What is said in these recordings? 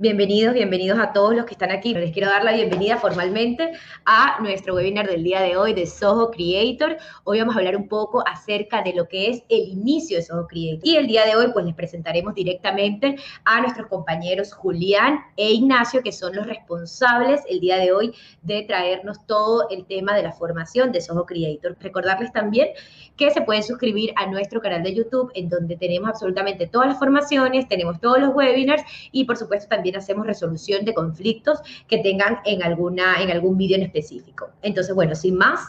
Bienvenidos, bienvenidos a todos los que están aquí. Les quiero dar la bienvenida formalmente a nuestro webinar del día de hoy de Zoho Creator. Hoy vamos a hablar un poco acerca de lo que es el inicio de Zoho Creator. Y el día de hoy pues les presentaremos directamente a nuestros compañeros Julián e Ignacio, que son los responsables el día de hoy de traernos todo el tema de la formación de Zoho Creator. Recordarles también que se pueden suscribir a nuestro canal de YouTube, en donde tenemos absolutamente todas las formaciones, tenemos todos los webinars y por supuesto también hacemos resolución de conflictos que tengan en algún vídeo en específico. Entonces, bueno, sin más,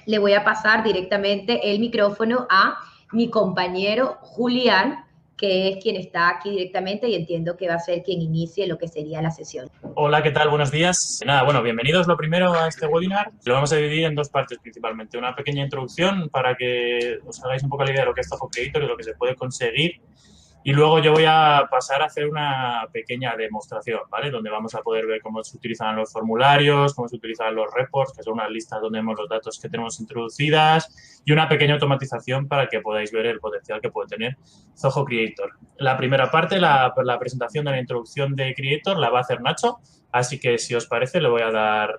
le voy a pasar directamente el micrófono a mi compañero Julián, que es quien está aquí directamente y entiendo que va a ser quien inicie lo que sería la sesión. Hola, ¿qué tal? Buenos días. Nada, bueno, bienvenidos lo primero a este webinar. Lo vamos a dividir en dos partes principalmente. Una pequeña introducción para que os hagáis un poco la idea de lo que es Zoho Creator y lo que se puede conseguir. Y luego yo voy a pasar a hacer una pequeña demostración, ¿vale? Donde vamos a poder ver cómo se utilizan los formularios, cómo se utilizan los reports, que son unas listas donde vemos los datos que tenemos introducidas, y una pequeña automatización para que podáis ver el potencial que puede tener Zoho Creator. La primera parte, la presentación de la introducción de Creator, la va a hacer Nacho, así que si os parece le voy a dar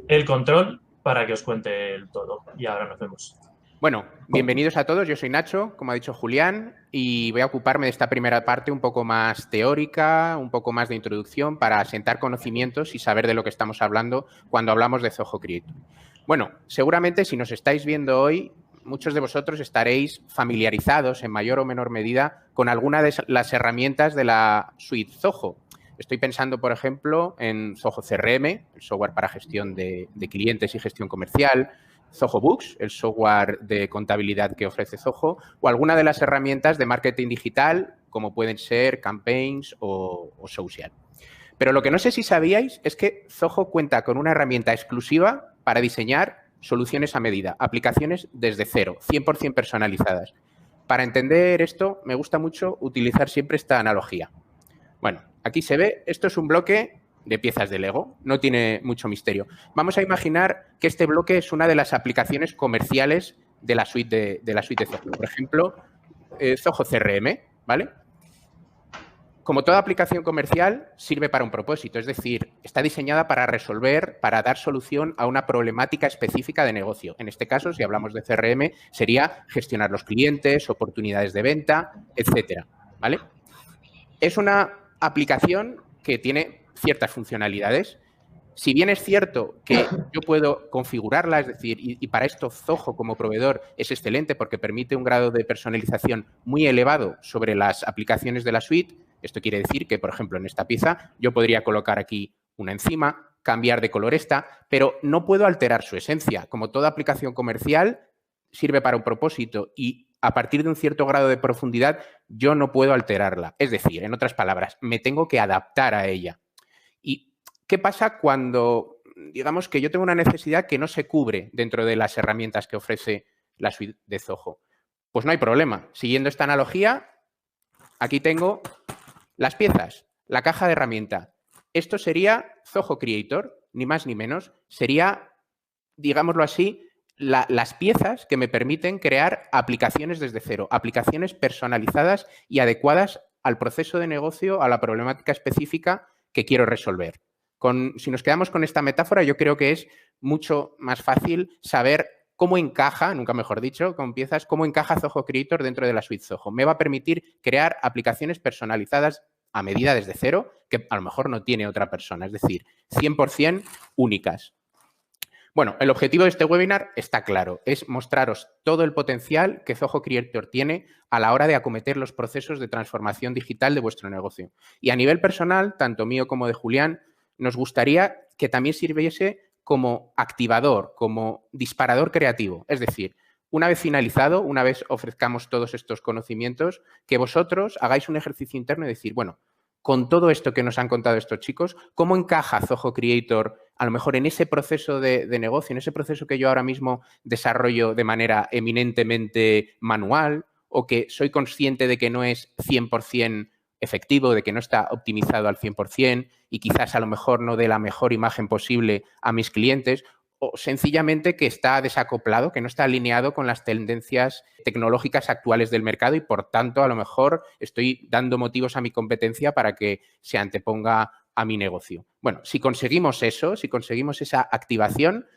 el control para que os cuente el todo. Y ahora nos vemos. Bueno, bienvenidos a todos. Yo soy Nacho, como ha dicho Julián, y voy a ocuparme de esta primera parte un poco más teórica, un poco más de introducción para asentar conocimientos y saber de lo que estamos hablando cuando hablamos de Zoho Creator. Bueno, seguramente si nos estáis viendo hoy, muchos de vosotros estaréis familiarizados en mayor o menor medida con alguna de las herramientas de la suite Zoho. Estoy pensando, por ejemplo, en Zoho CRM, el software para gestión de clientes y gestión comercial, Zoho Books, el software de contabilidad que ofrece Zoho, o alguna de las herramientas de marketing digital, como pueden ser Campaigns o Social. Pero lo que no sé si sabíais es que Zoho cuenta con una herramienta exclusiva para diseñar soluciones a medida, aplicaciones desde cero, 100% personalizadas. Para entender esto, me gusta mucho utilizar siempre esta analogía. Bueno, aquí se ve, esto es un bloque de piezas de Lego, no tiene mucho misterio. Vamos a imaginar que este bloque es una de las aplicaciones comerciales de la suite de Zoho. Por ejemplo, Zoho CRM, ¿vale? Como toda aplicación comercial, sirve para un propósito, es decir, está diseñada para resolver, para dar solución a una problemática específica de negocio. En este caso, si hablamos de CRM, sería gestionar los clientes, oportunidades de venta, etcétera, ¿vale? Es una aplicación que tiene ciertas funcionalidades. Si bien es cierto que yo puedo configurarla, es decir, y para esto Zoho como proveedor es excelente porque permite un grado de personalización muy elevado sobre las aplicaciones de la suite. Esto quiere decir que, por ejemplo, en esta pieza yo podría colocar aquí una enzima, cambiar de color esta, pero no puedo alterar su esencia. Como toda aplicación comercial, sirve para un propósito y a partir de un cierto grado de profundidad yo no puedo alterarla. Es decir, en otras palabras, me tengo que adaptar a ella. ¿Y qué pasa cuando, digamos, que yo tengo una necesidad que no se cubre dentro de las herramientas que ofrece la suite de Zoho? Pues no hay problema. Siguiendo esta analogía, aquí tengo las piezas, la caja de herramienta. Esto sería Zoho Creator, ni más ni menos. Sería, digámoslo así, las piezas que me permiten crear aplicaciones desde cero, aplicaciones personalizadas y adecuadas al proceso de negocio, a la problemática específica que quiero resolver. Si nos quedamos con esta metáfora, yo creo que es mucho más fácil saber cómo encaja, nunca mejor dicho, con piezas, cómo encaja Zoho Creator dentro de la suite Zoho. Me va a permitir crear aplicaciones personalizadas a medida desde cero, que a lo mejor no tiene otra persona, es decir, 100% únicas. Bueno, el objetivo de este webinar está claro, es mostraros todo el potencial que Zoho Creator tiene a la hora de acometer los procesos de transformación digital de vuestro negocio. Y a nivel personal, tanto mío como de Julián, nos gustaría que también sirviese como activador, como disparador creativo. Es decir, una vez finalizado, una vez ofrezcamos todos estos conocimientos, que vosotros hagáis un ejercicio interno y decir, bueno, con todo esto que nos han contado estos chicos, ¿cómo encaja Zoho Creator a lo mejor en ese proceso de negocio, en ese proceso que yo ahora mismo desarrollo de manera eminentemente manual o que soy consciente de que no es 100% efectivo, de que no está optimizado al 100% y quizás a lo mejor no dé la mejor imagen posible a mis clientes? o sencillamente que está desacoplado, que no está alineado con las tendencias tecnológicas actuales del mercado y, por tanto, a lo mejor estoy dando motivos a mi competencia para que se anteponga a mi negocio. Bueno, si conseguimos eso, si conseguimos esa activación,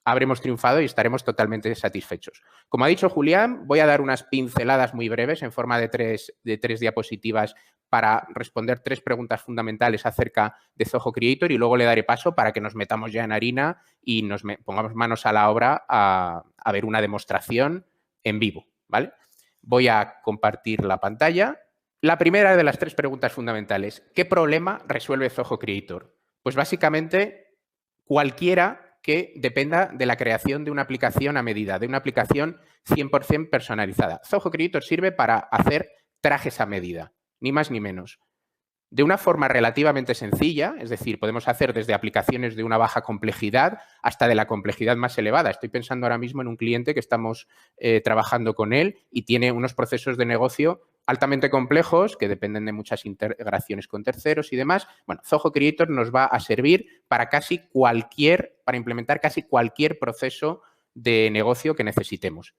habremos triunfado y estaremos totalmente satisfechos. Como ha dicho Julián, voy a dar unas pinceladas muy breves en forma de tres diapositivas para responder 3 preguntas fundamentales acerca de Zoho Creator y luego le daré paso para que nos metamos ya en harina y nos pongamos manos a la obra a ver una demostración en vivo, ¿vale? Voy a compartir la pantalla. La primera de las 3 preguntas fundamentales. ¿Qué problema resuelve Zoho Creator? Pues básicamente cualquiera que dependa de la creación de una aplicación a medida, de una aplicación 100% personalizada. Zoho Creator sirve para hacer trajes a medida, ni más ni menos. De una forma relativamente sencilla, es decir, podemos hacer desde aplicaciones de una baja complejidad hasta de la complejidad más elevada. Estoy pensando ahora mismo en un cliente que estamos trabajando con él y tiene unos procesos de negocio altamente complejos que dependen de muchas integraciones con terceros y demás. Bueno, Zoho Creator nos va a servir para implementar casi cualquier proceso de negocio que necesitemos.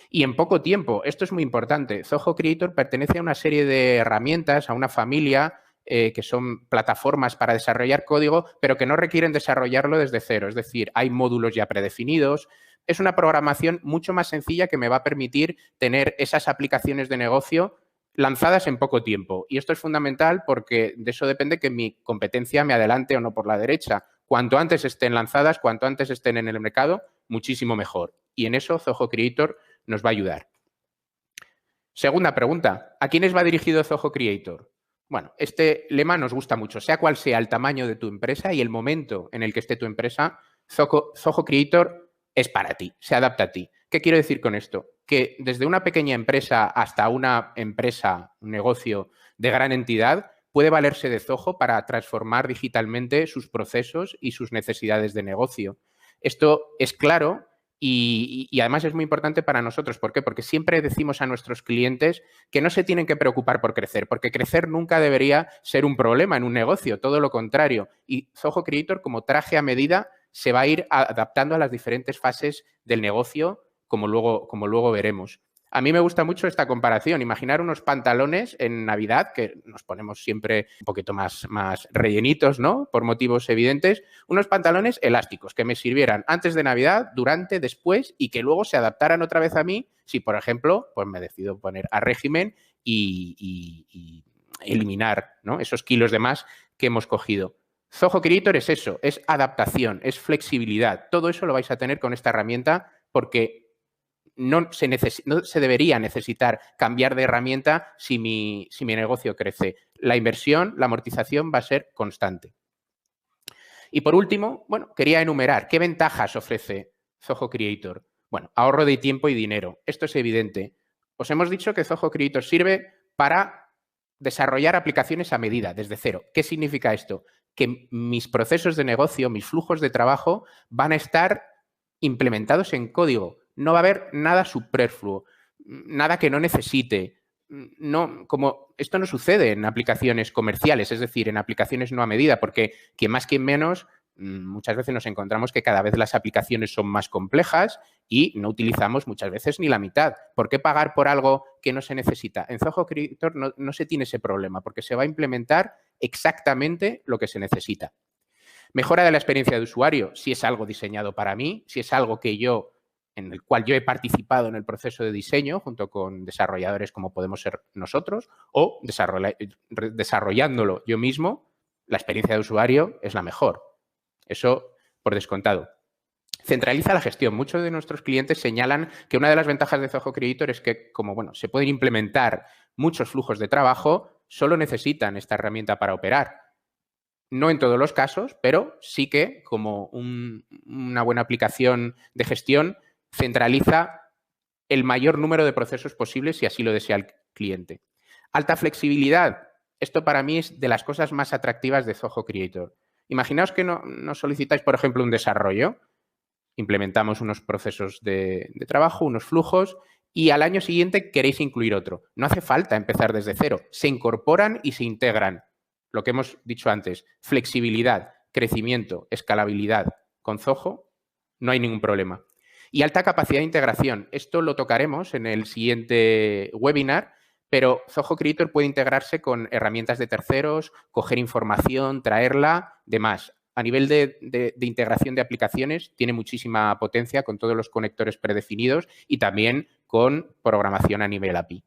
Y en poco tiempo, esto es muy importante, Zoho Creator pertenece a una serie de herramientas, a una familia que son plataformas para desarrollar código, pero que no requieren desarrollarlo desde cero. Es decir, hay módulos ya predefinidos. Es una programación mucho más sencilla que me va a permitir tener esas aplicaciones de negocio lanzadas en poco tiempo. Y esto es fundamental porque de eso depende que mi competencia me adelante o no por la derecha. Cuanto antes estén lanzadas, cuanto antes estén en el mercado, muchísimo mejor. Y en eso Zoho Creator nos va a ayudar. Segunda pregunta, ¿a quiénes va dirigido Zoho Creator? Bueno, este lema nos gusta mucho. Sea cual sea el tamaño de tu empresa y el momento en el que esté tu empresa, Zoho Creator es para ti, se adapta a ti. ¿Qué quiero decir con esto? Que desde una pequeña empresa hasta una empresa, un negocio de gran entidad, puede valerse de Zoho para transformar digitalmente sus procesos y sus necesidades de negocio. Esto es claro y además es muy importante para nosotros. ¿Por qué? Porque siempre decimos a nuestros clientes que no se tienen que preocupar por crecer, porque crecer nunca debería ser un problema en un negocio, todo lo contrario. Y Zoho Creator, como traje a medida, se va a ir adaptando a las diferentes fases del negocio, como luego veremos. A mí me gusta mucho esta comparación. Imaginar unos pantalones en Navidad, que nos ponemos siempre un poquito más rellenitos, ¿no? Por motivos evidentes. Unos pantalones elásticos que me sirvieran antes de Navidad, durante, después y que luego se adaptaran otra vez a mí si, por ejemplo, pues me decido poner a régimen y eliminar, ¿no?, esos kilos de más que hemos cogido. Zoho Creator es eso, es adaptación, es flexibilidad. Todo eso lo vais a tener con esta herramienta porque no se debería necesitar cambiar de herramienta si mi negocio crece. La inversión, la amortización va a ser constante. Y por último, bueno, quería enumerar qué ventajas ofrece Zoho Creator. Bueno, ahorro de tiempo y dinero. Esto es evidente. Os hemos dicho que Zoho Creator sirve para desarrollar aplicaciones a medida, desde cero. ¿Qué significa esto? Que mis procesos de negocio, mis flujos de trabajo van a estar implementados en código. No va a haber nada superfluo, nada que no necesite. Como esto no sucede en aplicaciones comerciales, es decir, en aplicaciones no a medida, porque quien más, quien menos, muchas veces nos encontramos que cada vez las aplicaciones son más complejas y no utilizamos muchas veces ni la mitad. ¿Por qué pagar por algo que no se necesita? En Zoho Creator no se tiene ese problema porque se va a implementar exactamente lo que se necesita. Mejora de la experiencia de usuario, si es algo diseñado para mí, si es algo en el cual yo he participado en el proceso de diseño junto con desarrolladores como podemos ser nosotros o desarrollándolo yo mismo, la experiencia de usuario es la mejor. Eso por descontado. Centraliza la gestión. Muchos de nuestros clientes señalan que una de las ventajas de Zoho Creator es que, como se pueden implementar muchos flujos de trabajo, solo necesitan esta herramienta para operar. No en todos los casos, pero sí que, como una buena aplicación de gestión, centraliza el mayor número de procesos posibles si así lo desea el cliente. Alta flexibilidad. Esto para mí es de las cosas más atractivas de Zoho Creator. Imaginaos que no solicitáis, por ejemplo, un desarrollo. Implementamos unos procesos de trabajo, unos flujos, y al año siguiente queréis incluir otro. No hace falta empezar desde cero. Se incorporan y se integran. Lo que hemos dicho antes, flexibilidad, crecimiento, escalabilidad. Con Zoho no hay ningún problema. Y alta capacidad de integración. Esto lo tocaremos en el siguiente webinar, pero Zoho Creator puede integrarse con herramientas de terceros, coger información, traerla, demás. A nivel de integración de aplicaciones tiene muchísima potencia con todos los conectores predefinidos y también con programación a nivel API.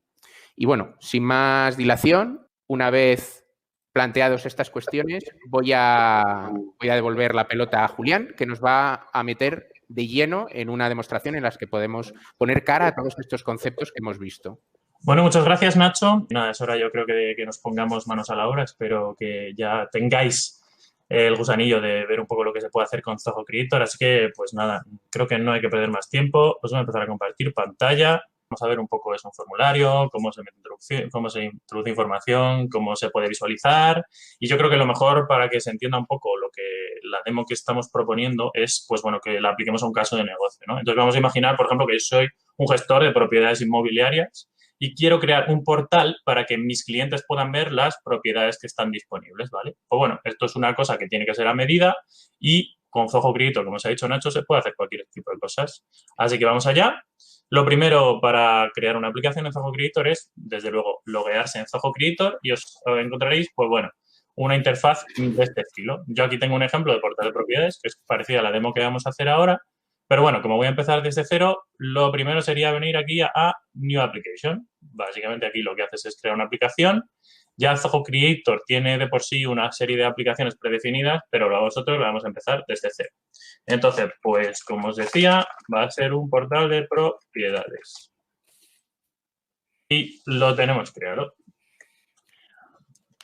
Y bueno, sin más dilación, una vez planteados estas cuestiones, voy a devolver la pelota a Julián, que nos va a meter de lleno en una demostración en la que podemos poner cara a todos estos conceptos que hemos visto. Bueno, muchas gracias, Nacho. Nada, es hora yo creo que nos pongamos manos a la obra. Espero que ya tengáis el gusanillo de ver un poco lo que se puede hacer con Zoho Creator. Así que, pues nada, creo que no hay que perder más tiempo. Os voy a empezar a compartir pantalla. Vamos a ver un poco es un formulario, cómo se introduce información, cómo se puede visualizar. Y yo creo que lo mejor para que se entienda un poco la demo que estamos proponiendo es, pues bueno, que la apliquemos a un caso de negocio, ¿no? Entonces vamos a imaginar, por ejemplo, que yo soy un gestor de propiedades inmobiliarias y quiero crear un portal para que mis clientes puedan ver las propiedades que están disponibles, ¿vale? Pues bueno, esto es una cosa que tiene que ser a medida y con Zoho Creator, como os ha dicho Nacho, se puede hacer cualquier tipo de cosas. Así que vamos allá. Lo primero para crear una aplicación en Zoho Creator es, desde luego, loguearse en Zoho Creator y os encontraréis, pues bueno, una interfaz de este estilo. Yo aquí tengo un ejemplo de portal de propiedades que es parecida a la demo que vamos a hacer ahora, pero bueno, como voy a empezar desde cero, lo primero sería venir aquí a New Application. Básicamente aquí lo que haces es crear una aplicación. Ya Zoho Creator tiene de por sí una serie de aplicaciones predefinidas, pero nosotros lo vamos a empezar desde cero. Entonces, pues como os decía, va a ser un portal de propiedades. Y lo tenemos creado.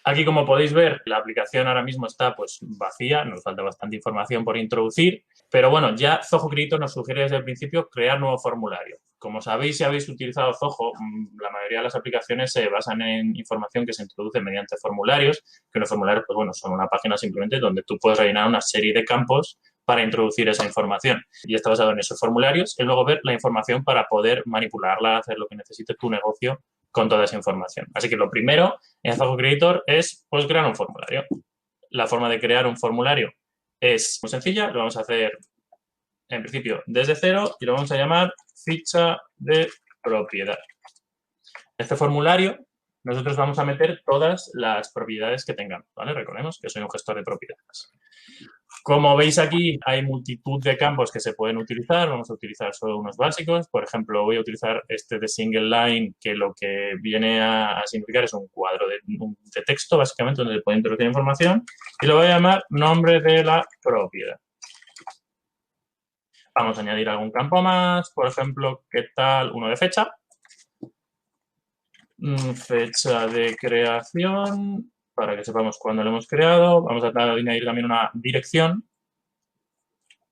Aquí, como podéis ver, la aplicación ahora mismo está pues vacía, nos falta bastante información por introducir, pero bueno, ya Zoho Creator nos sugiere desde el principio crear nuevo formulario. Como sabéis, si habéis utilizado Zoho, la mayoría de las aplicaciones se basan en información que se introduce mediante formularios, que los formularios, pues bueno, son una página simplemente donde tú puedes rellenar una serie de campos para introducir esa información. Y está basado en esos formularios y luego ver la información para poder manipularla, hacer lo que necesite tu negocio con toda esa información. Así que lo primero en Zoho Creator es pues, crear un formulario. La forma de crear un formulario es muy sencilla. Lo vamos a hacer, en principio, desde cero y lo vamos a llamar ficha de propiedad. Este formulario nosotros vamos a meter todas las propiedades que tengamos, ¿vale? Recordemos que soy un gestor de propiedades. Como veis aquí, hay multitud de campos que se pueden utilizar. Vamos a utilizar solo unos básicos. Por ejemplo, voy a utilizar este de single line, que lo que viene a significar es un cuadro de texto, básicamente, donde se puede introducir información. Y lo voy a llamar nombre de la propiedad. Vamos a añadir algún campo más. Por ejemplo, ¿qué tal? Uno de fecha. Fecha de creación, para que sepamos cuándo lo hemos creado. Vamos a añadir también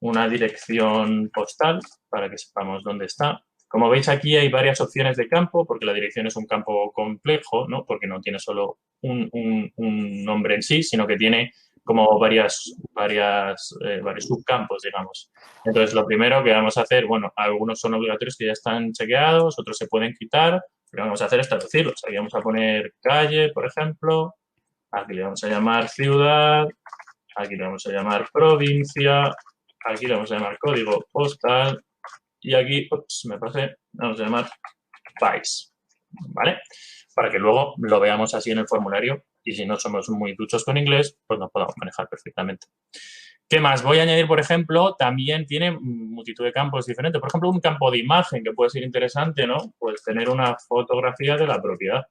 una dirección postal, para que sepamos dónde está. Como veis, aquí hay varias opciones de campo, porque la dirección es un campo complejo, ¿no? Porque no tiene solo un nombre en sí, sino que tiene como varios subcampos, digamos. Entonces, lo primero que vamos a hacer, bueno, algunos son obligatorios que ya están chequeados, otros se pueden quitar. Lo que vamos a hacer es traducirlos. Aquí vamos a poner calle, por ejemplo. Aquí le vamos a llamar ciudad. Aquí le vamos a llamar provincia. Aquí le vamos a llamar código postal. Y aquí, me pasé, vamos a llamar país. ¿Vale? Para que luego lo veamos así en el formulario. Y si no somos muy duchos con inglés, pues nos podamos manejar perfectamente. ¿Qué más? Voy a añadir, por ejemplo, también tiene multitud de campos diferentes. Por ejemplo, un campo de imagen que puede ser interesante, ¿no? Pues tener una fotografía de la propiedad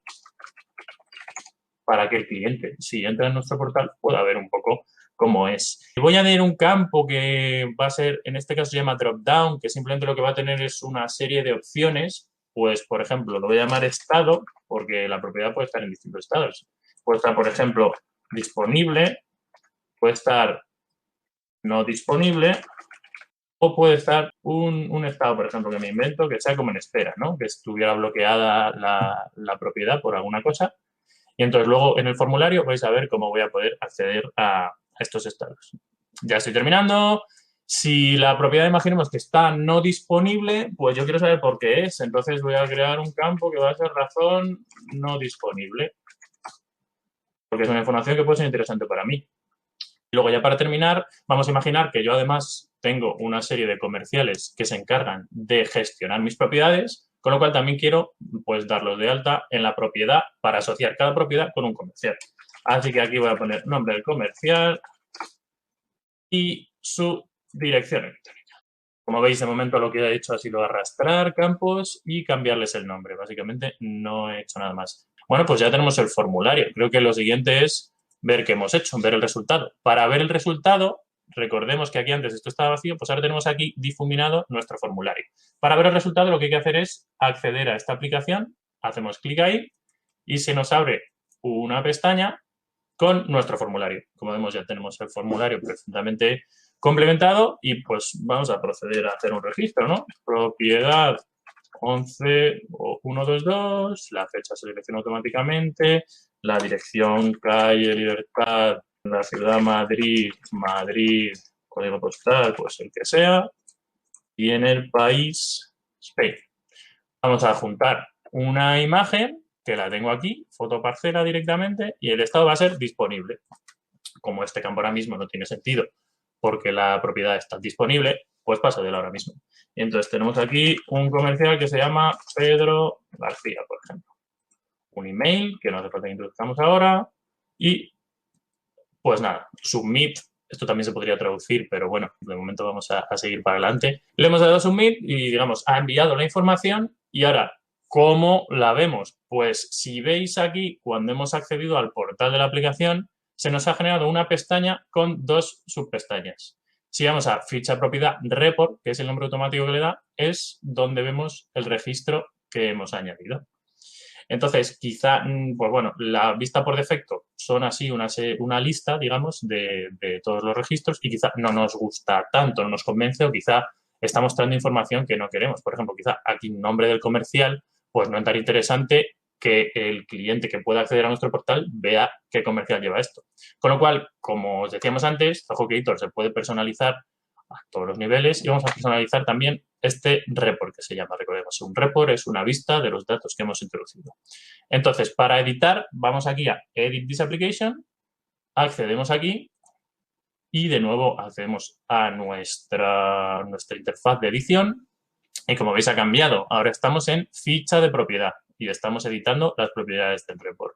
para que el cliente, si entra en nuestro portal, pueda ver un poco cómo es. Voy a añadir un campo que va a ser, en este caso se llama drop-down, que simplemente lo que va a tener es una serie de opciones. Pues, por ejemplo, lo voy a llamar estado, porque la propiedad puede estar en distintos estados. Puede estar, por ejemplo, disponible, puede estar no disponible, o puede estar un estado, por ejemplo, que me invento, que sea como en espera, ¿no? Que estuviera bloqueada la propiedad por alguna cosa. Y entonces luego en el formulario vais a ver cómo voy a poder acceder a estos estados. Ya estoy terminando. Si la propiedad imaginemos que está no disponible, pues yo quiero saber por qué es. Entonces voy a crear un campo que va a ser razón no disponible. Porque es una información que puede ser interesante para mí. Y luego ya para terminar, vamos a imaginar que yo además tengo una serie de comerciales que se encargan de gestionar mis propiedades, con lo cual también quiero pues darlos de alta en la propiedad para asociar cada propiedad con un comercial. Así que aquí voy a poner nombre del comercial y su dirección electrónica. Como veis, de momento lo que he hecho ha sido arrastrar campos y cambiarles el nombre. Básicamente no he hecho nada más. Bueno, pues ya tenemos el formulario. Creo que lo siguiente es ver qué hemos hecho, ver el resultado. Para ver el resultado, recordemos que aquí antes esto estaba vacío, pues ahora tenemos aquí difuminado nuestro formulario. Para ver el resultado lo que hay que hacer es acceder a esta aplicación, hacemos clic ahí y se nos abre una pestaña con nuestro formulario. Como vemos, ya tenemos el formulario perfectamente complementado y pues vamos a proceder a hacer un registro, ¿no? Propiedad 11.122, la fecha se selecciona automáticamente, la dirección calle Libertad, la ciudad Madrid, código postal, pues el que sea, y en el país Spain. Vamos a juntar una imagen que la tengo aquí, foto parcela directamente, y el estado va a ser disponible. Como este campo ahora mismo no tiene sentido porque la propiedad está disponible, pues paso de él ahora mismo. Y entonces tenemos aquí un comercial que se llama Pedro García, por ejemplo. Un email que no hace falta que introduzcamos ahora y pues nada, submit. Esto también se podría traducir, pero bueno, de momento vamos a seguir para adelante. Le hemos dado submit y, digamos, ha enviado la información y ahora, ¿cómo la vemos? Pues si veis aquí, cuando hemos accedido al portal de la aplicación, se nos ha generado una pestaña con dos subpestañas. Si vamos a ficha propiedad report, que es el nombre automático que le da, es donde vemos el registro que hemos añadido. Entonces, quizá, pues bueno, la vista por defecto son así una lista, digamos, de todos los registros y quizá no nos gusta tanto, no nos convence o quizá está mostrando información que no queremos. Por ejemplo, quizá aquí nombre del comercial, pues no es tan interesante que el cliente que pueda acceder a nuestro portal vea qué comercial lleva esto. Con lo cual, como os decíamos antes, Zoho Creator se puede personalizar a todos los niveles y vamos a personalizar también este report que se llama. Recordemos, un report es una vista de los datos que hemos introducido. Entonces, para editar, vamos aquí a Edit this application, accedemos aquí y de nuevo accedemos a nuestra interfaz de edición y como veis ha cambiado. Ahora estamos en ficha de propiedad y estamos editando las propiedades del report.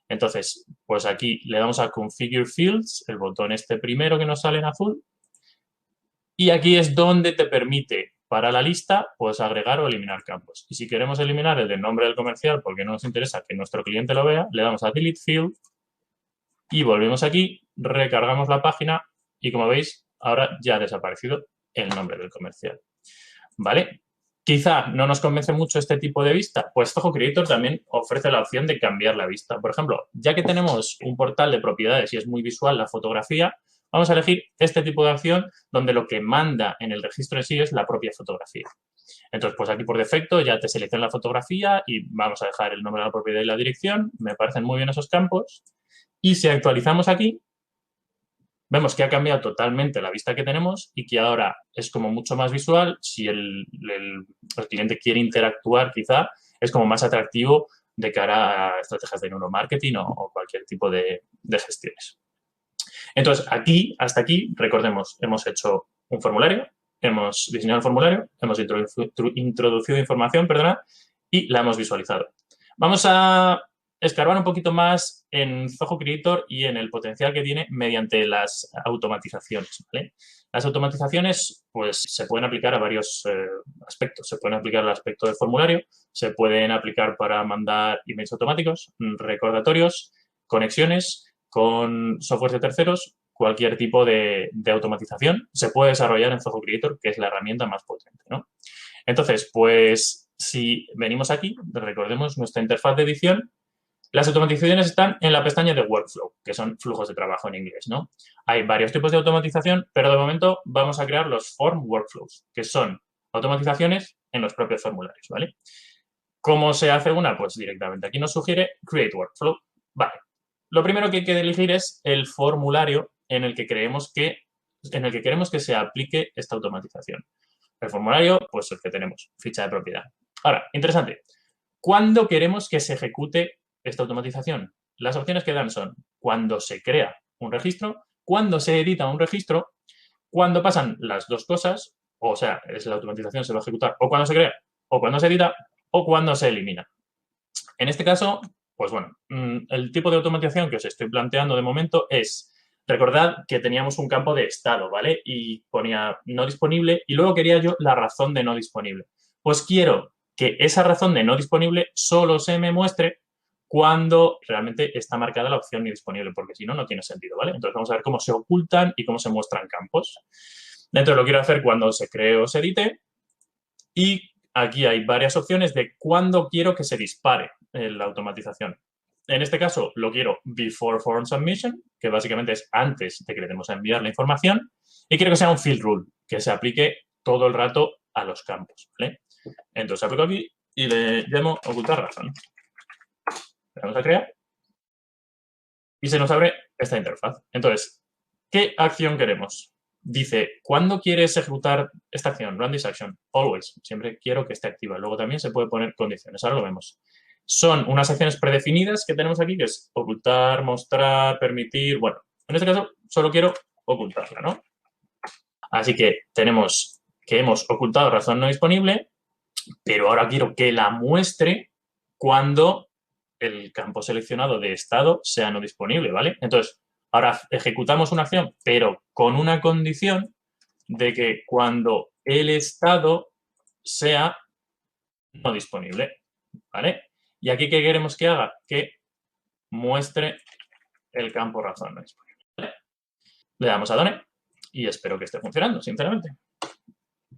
Entonces, pues aquí le damos a Configure Fields, el botón este primero que nos sale en azul. Y aquí es donde te permite, para la lista, pues agregar o eliminar campos. Y si queremos eliminar el del nombre del comercial porque no nos interesa que nuestro cliente lo vea, le damos a Delete Field y volvemos aquí, recargamos la página y como veis, ahora ya ha desaparecido el nombre del comercial. ¿Vale? Quizá no nos convence mucho este tipo de vista, pues Zoho Creator también ofrece la opción de cambiar la vista. Por ejemplo, ya que tenemos un portal de propiedades y es muy visual la fotografía, vamos a elegir este tipo de opción donde lo que manda en el registro en sí es la propia fotografía. Entonces, pues aquí por defecto ya te selecciona la fotografía y vamos a dejar el nombre de la propiedad y la dirección. Me parecen muy bien esos campos. Y si actualizamos aquí, vemos que ha cambiado totalmente la vista que tenemos y que ahora es como mucho más visual. Si el cliente quiere interactuar, quizá es como más atractivo de cara a estrategias de neuromarketing o cualquier tipo de gestiones. Entonces, hasta aquí, recordemos, hemos hecho un formulario, hemos diseñado el formulario, hemos introducido información, y la hemos visualizado. Vamos a escarbar un poquito más en Zoho Creator y en el potencial que tiene mediante las automatizaciones, ¿vale? Las automatizaciones, pues, se pueden aplicar a varios aspectos. Se pueden aplicar al aspecto del formulario, se pueden aplicar para mandar emails automáticos, recordatorios, conexiones con software de terceros, cualquier tipo de automatización se puede desarrollar en Zoho Creator, que es la herramienta más potente, ¿no? Entonces, pues, si venimos aquí, recordemos nuestra interfaz de edición, las automatizaciones están en la pestaña de Workflow, que son flujos de trabajo en inglés, ¿no? Hay varios tipos de automatización, pero de momento vamos a crear los Form Workflows, que son automatizaciones en los propios formularios, ¿vale? ¿Cómo se hace una? Pues directamente aquí nos sugiere Create Workflow. Vale. Lo primero que hay que elegir es el formulario en el que queremos que se aplique esta automatización. El formulario, pues el que tenemos, ficha de propiedad. Ahora, interesante. ¿Cuándo queremos que se ejecute esta automatización? Las opciones que dan son cuando se crea un registro, cuando se edita un registro, cuando pasan las dos cosas, o sea, es la automatización, se va a ejecutar o cuando se crea, o cuando se edita, o cuando se elimina. En este caso, pues bueno, el tipo de automatización que os estoy planteando de momento es, recordad que teníamos un campo de estado, ¿vale? Y ponía no disponible y luego quería yo la razón de no disponible. Pues quiero que esa razón de no disponible solo se me muestre cuando realmente está marcada la opción no disponible, porque si no, no tiene sentido, ¿vale? Entonces vamos a ver cómo se ocultan y cómo se muestran campos. Entonces lo quiero hacer cuando se cree o se edite y aquí hay varias opciones de cuándo quiero que se dispare la automatización. En este caso lo quiero before form submission, que básicamente es antes de que le demos a enviar la información, y quiero que sea un field rule, que se aplique todo el rato a los campos, ¿vale? Entonces aplico aquí y le llamo ocultar razón. Le damos a crear y se nos abre esta interfaz. Entonces, ¿qué acción queremos? Dice, ¿cuándo quieres ejecutar esta acción? Run this action. Always. Siempre quiero que esté activa. Luego también se puede poner condiciones. Ahora lo vemos. Son unas acciones predefinidas que tenemos aquí, que es ocultar, mostrar, permitir. Bueno, en este caso solo quiero ocultarla, ¿no? Así que tenemos que hemos ocultado razón no disponible, pero ahora quiero que la muestre cuando el campo seleccionado de estado sea no disponible, ¿vale? Entonces, ahora ejecutamos una acción, pero con una condición de que cuando el estado sea no disponible, ¿vale? Y aquí, ¿qué queremos que haga? Que muestre el campo razón no disponible, ¿vale? Le damos a Done y espero que esté funcionando, sinceramente.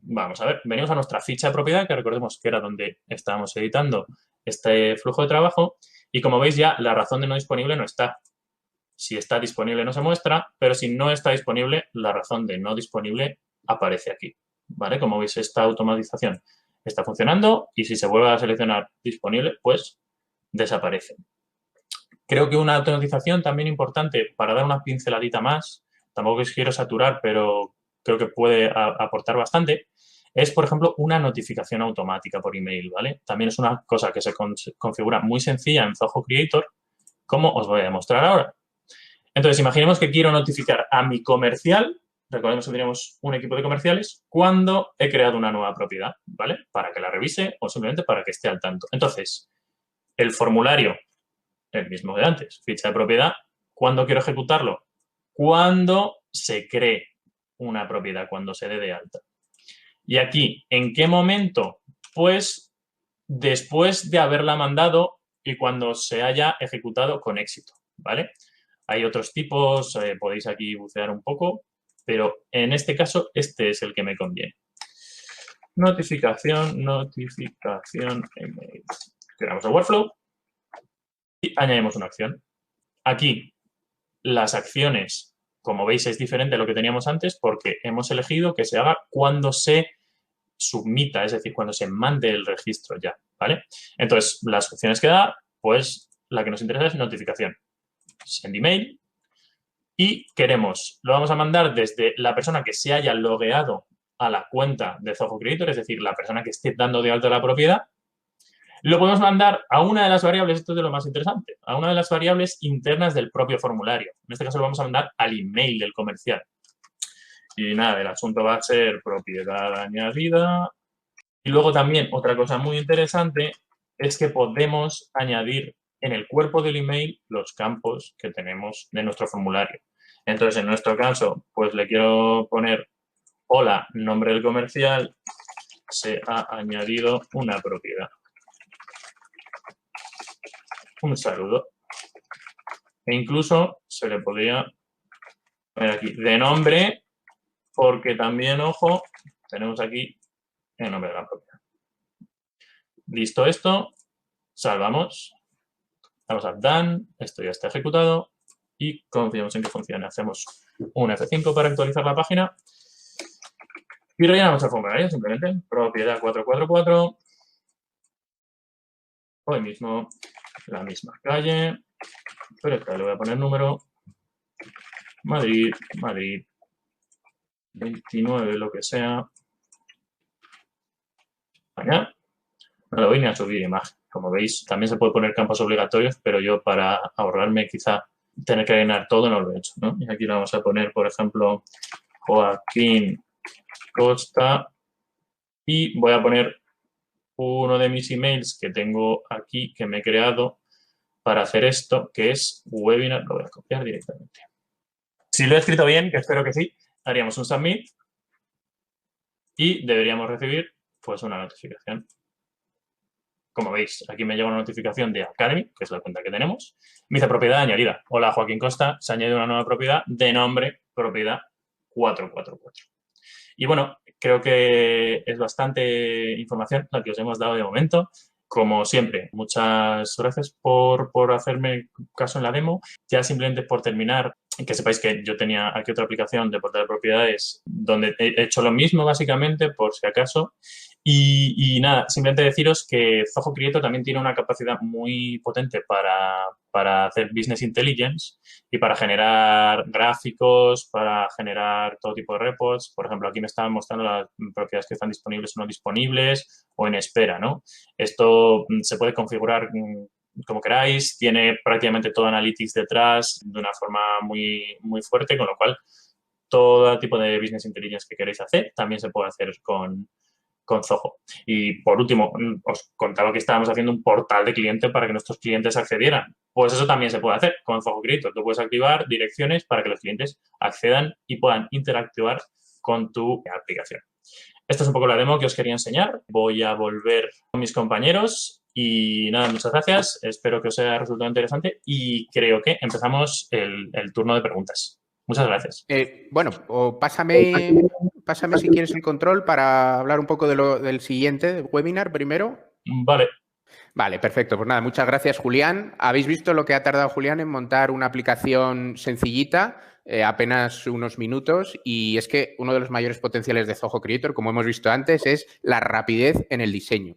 Vamos a ver, venimos a nuestra ficha de propiedad, que recordemos que era donde estábamos editando este flujo de trabajo. Y como veis ya, la razón de no disponible no está. Si está disponible no se muestra, pero si no está disponible, la razón de no disponible aparece aquí, ¿vale? Como veis, esta automatización está funcionando y si se vuelve a seleccionar disponible, pues desaparece. Creo que una automatización también importante para dar una pinceladita más, tampoco quiero saturar, pero creo que puede aportar bastante, es, por ejemplo, una notificación automática por email, ¿vale? También es una cosa que se configura muy sencilla en Zoho Creator, como os voy a demostrar ahora. Entonces, imaginemos que quiero notificar a mi comercial, recordemos que tenemos un equipo de comerciales, cuando he creado una nueva propiedad, ¿vale? Para que la revise o simplemente para que esté al tanto. Entonces, el formulario, el mismo de antes, ficha de propiedad, ¿cuándo quiero ejecutarlo? Cuando se cree una propiedad, cuando se dé de alta. Y aquí, ¿en qué momento? Pues después de haberla mandado y cuando se haya ejecutado con éxito, ¿vale? Hay otros tipos, podéis aquí bucear un poco, pero en este caso, este es el que me conviene. Notificación, email. Creamos el workflow y añadimos una acción. Aquí, las acciones, como veis, es diferente a lo que teníamos antes porque hemos elegido que se haga cuando se submita, es decir, cuando se mande el registro ya, ¿vale? Entonces, las opciones que da, pues la que nos interesa es notificación. Send email. Y queremos, lo vamos a mandar desde la persona que se haya logueado a la cuenta de Zoho Creator, es decir, la persona que esté dando de alta la propiedad. Lo podemos mandar a una de las variables, esto es de lo más interesante, a una de las variables internas del propio formulario. En este caso lo vamos a mandar al email del comercial. Y nada, el asunto va a ser propiedad añadida. Y luego también otra cosa muy interesante es que podemos añadir en el cuerpo del email los campos que tenemos de nuestro formulario. Entonces, en nuestro caso, pues le quiero poner hola, nombre del comercial, se ha añadido una propiedad. Un saludo. E incluso se le podría poner aquí de nombre, porque también, ojo, tenemos aquí el nombre de la propiedad. Listo esto, salvamos, damos a Done, esto ya está ejecutado y confiamos en que funcione. Hacemos un F5 para actualizar la página y rellenamos el formulario simplemente. Propiedad 444. Hoy mismo la misma calle, pero esta le voy a poner número. Madrid, 29, lo que sea. España. No lo voy ni a subir imagen. Como veis, también se puede poner campos obligatorios, pero yo para ahorrarme quizá tener que rellenar todo, no lo he hecho, ¿no? Y aquí lo vamos a poner, por ejemplo, Joaquín Costa, y voy a poner uno de mis emails que tengo aquí, que me he creado para hacer esto, que es webinar. Lo voy a copiar directamente. Si lo he escrito bien, que espero que sí, haríamos un submit y deberíamos recibir pues una notificación. Como veis, aquí me llega una notificación de Academy, que es la cuenta que tenemos. Me dice propiedad añadida. Hola, Joaquín Costa, se añade una nueva propiedad de nombre propiedad 444. Y bueno, creo que es bastante información la que os hemos dado de momento. Como siempre, muchas gracias por hacerme caso en la demo. Ya simplemente por terminar, que sepáis que yo tenía aquí otra aplicación de portal de propiedades donde he hecho lo mismo básicamente, por si acaso. Y nada, simplemente deciros que Zoho Creator también tiene una capacidad muy potente para hacer business intelligence y para generar gráficos, para generar todo tipo de reports. Por ejemplo, aquí me están mostrando las propiedades que están disponibles o no disponibles o en espera, ¿no? Esto se puede configurar como queráis, tiene prácticamente todo Analytics detrás de una forma muy, muy fuerte, con lo cual todo tipo de business intelligence que queréis hacer también se puede hacer con Zoho. Y por último, os contaba que estábamos haciendo un portal de cliente para que nuestros clientes accedieran. Pues eso también se puede hacer con Zoho Creator. Tú puedes activar direcciones para que los clientes accedan y puedan interactuar con tu aplicación. Esta es un poco la demo que os quería enseñar. Voy a volver con mis compañeros y nada, muchas gracias. Espero que os haya resultado interesante y creo que empezamos el turno de preguntas. Muchas gracias. Bueno, o pásame si quieres el control para hablar un poco del siguiente webinar primero. Vale. Vale, perfecto. Pues nada, muchas gracias, Julián. Habéis visto lo que ha tardado Julián en montar una aplicación sencillita, apenas unos minutos, y es que uno de los mayores potenciales de Zoho Creator, como hemos visto antes, es la rapidez en el diseño.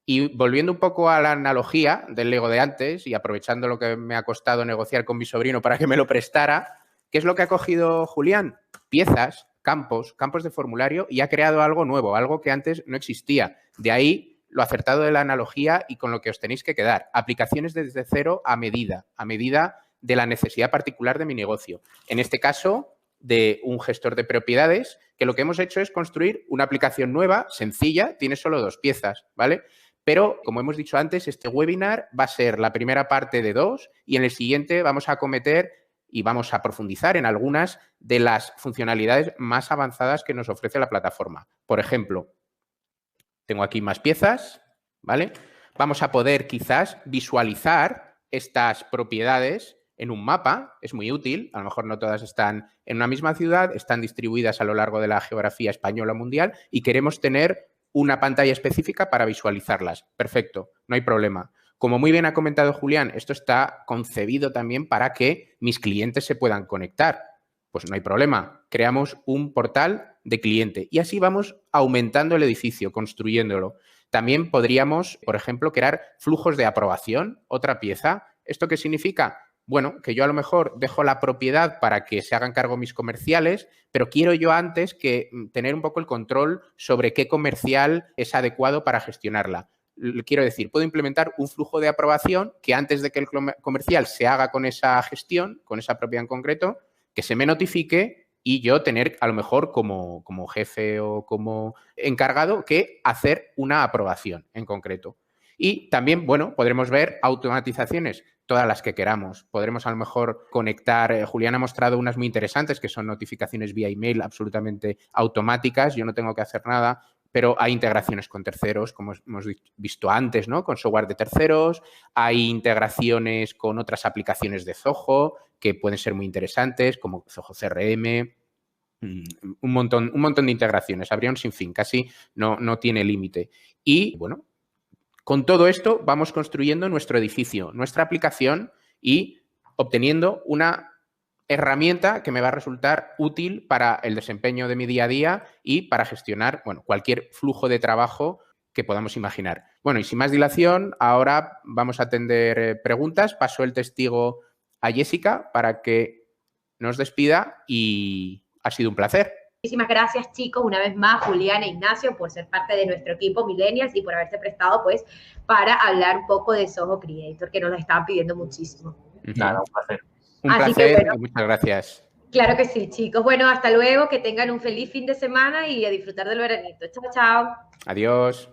Y volviendo un poco a la analogía del Lego de antes y aprovechando lo que me ha costado negociar con mi sobrino para que me lo prestara, ¿qué es lo que ha cogido Julián? Piezas, campos de formulario, y ha creado algo nuevo, algo que antes no existía. De ahí lo acertado de la analogía y con lo que os tenéis que quedar. Aplicaciones desde cero a medida de la necesidad particular de mi negocio. En este caso, de un gestor de propiedades, que lo que hemos hecho es construir una aplicación nueva, sencilla, tiene solo 2 piezas, ¿vale? Pero, como hemos dicho antes, este webinar va a ser la primera parte de 2 y en el siguiente vamos a acometer y vamos a profundizar en algunas de las funcionalidades más avanzadas que nos ofrece la plataforma. Por ejemplo, tengo aquí más piezas, ¿vale? Vamos a poder quizás visualizar estas propiedades en un mapa, es muy útil, a lo mejor no todas están en una misma ciudad, están distribuidas a lo largo de la geografía española o mundial y queremos tener una pantalla específica para visualizarlas. Perfecto, no hay problema. Como muy bien ha comentado Julián, esto está concebido también para que mis clientes se puedan conectar. Pues no hay problema, creamos un portal de cliente y así vamos aumentando el edificio, construyéndolo. También podríamos, por ejemplo, crear flujos de aprobación, otra pieza. ¿Esto qué significa? Bueno, que yo a lo mejor dejo la propiedad para que se hagan cargo mis comerciales, pero quiero yo antes que tener un poco el control sobre qué comercial es adecuado para gestionarla. Quiero decir, puedo implementar un flujo de aprobación que antes de que el comercial se haga con esa gestión, con esa propiedad en concreto, que se me notifique y yo tener a lo mejor como jefe o como encargado que hacer una aprobación en concreto. Y también, bueno, podremos ver automatizaciones, todas las que queramos. Podremos a lo mejor conectar, Julián ha mostrado unas muy interesantes que son notificaciones vía email absolutamente automáticas, yo no tengo que hacer nada, pero hay integraciones con terceros, como hemos visto antes, ¿no? Con software de terceros, hay integraciones con otras aplicaciones de Zoho que pueden ser muy interesantes, como Zoho CRM, un montón de integraciones, habría un sinfín, casi no tiene límite. Y, bueno, con todo esto vamos construyendo nuestro edificio, nuestra aplicación y obteniendo una herramienta que me va a resultar útil para el desempeño de mi día a día y para gestionar, bueno, cualquier flujo de trabajo que podamos imaginar. Bueno, y sin más dilación, ahora vamos a atender preguntas. Paso el testigo a Jessica para que nos despida y ha sido un placer. Muchísimas gracias, chicos, una vez más, Julián e Ignacio, por ser parte de nuestro equipo Millennials y por haberse prestado, pues, para hablar un poco de Zoho Creator, que nos lo estaban pidiendo muchísimo. Nada, un placer. Un placer y muchas gracias. Claro que sí, chicos. Bueno, hasta luego, que tengan un feliz fin de semana y a disfrutar del veranito. Chao, chao. Adiós.